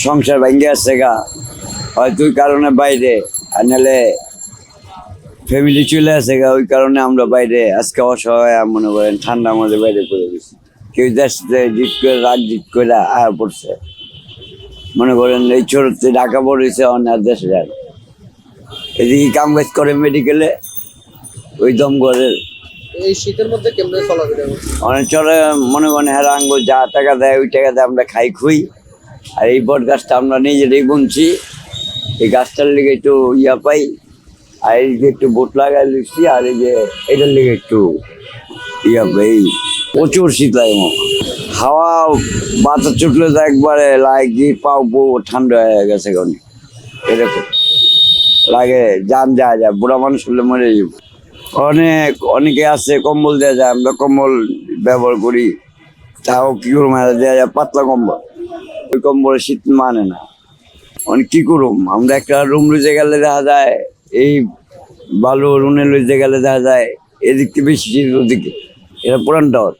সংসার ভেঙে আসছে গা, হয়তো ওই কারণে বাইরে, আর নাহলে ফ্যামিলি চলে আসে গা, ওই কারণে আমরা বাইরে আজকে অসহায় মনে করেন ঠান্ডা আমাদের বাইরে পড়ে গেছি। কেউ দেশ জিত করে রাত জিত করে আয়া পড়ছে, মনে করেন এই ছোটতে ঢাকা পড়েছে অনেক দেশে যায়, এদিকে কাম কাজ করে মেডিকেলে, ওই দম করে এই শীতের মধ্যে কেমনে চলাফেরা করছে? অনেক চলে। মনে করেন হ্যাঁ আঙ্গুর যা টাকা দেয় ওই টাকা দিয়ে আমরা খাই খুই। আর এই বট গাছটা আমরা নিজেরাই বুনছি, এই গাছটার লিগে একটু ইয়া পাই, আর এই যে একটু বোট লাগাই লিখছি, আর এই যে এটার লিগে একটু ইয়া পাই। প্রচুর শীত লাগে, হাওয়া বাতাস চুটলে তো একবারে লাগে পাও বউ ঠান্ডা হয়ে গেছে অনেক, এরকম লাগে, জান যায় যায়, বুড়া মানুষ হলে মরে যাব। অনেকে আছে কম্বল দেওয়া যায়, আমরা কম্বল ব্যবহার করি, তাও কি করুম, দেওয়া যায় পাতলা কম্বল, ওই কম্বলে শীত মানে না। অনেক কি করুম, আমরা একটা রুম লইতে গেলে দেখা যায়, এই বালু রুনে লইতে গেলে দেখা যায় এদিক থেকে বেশি শীত ওদিকে, এটা পুরান টাওয়ার।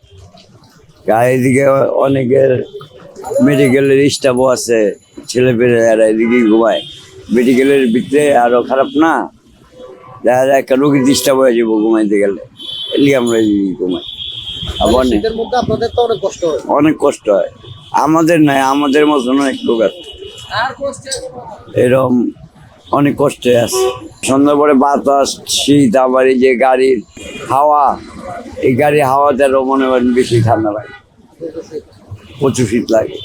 আর এদিকে অনেকের মেডিকেলের স্টাফও আছে, ছেলে পেলে এরা এদিকেই ঘুমায়, মেডিকেলের ভিতরে আরো খারাপ না, দেখা যায় একটা রোগী ডিস্টার্ব হয়ে যাবো ঘুমাইতে গেলে, এলি আমরা এদিকে ঘুমাই। আবার শীতের মধ্যে আপনাদের তো অনেক কষ্ট হয়। অনেক কষ্ট হয়, আমাদের নাই, আমাদের মতন অনেক লোক আছে এরকম অনেক কষ্টে আছে। সন্ধ্যার পরে বাতাস শীত, আবার এই যে গাড়ির হাওয়া, এই গাড়ির হাওয়াতে আরো মনে করেন বেশি ঠান্ডা লাগে, প্রচুর শীত লাগে।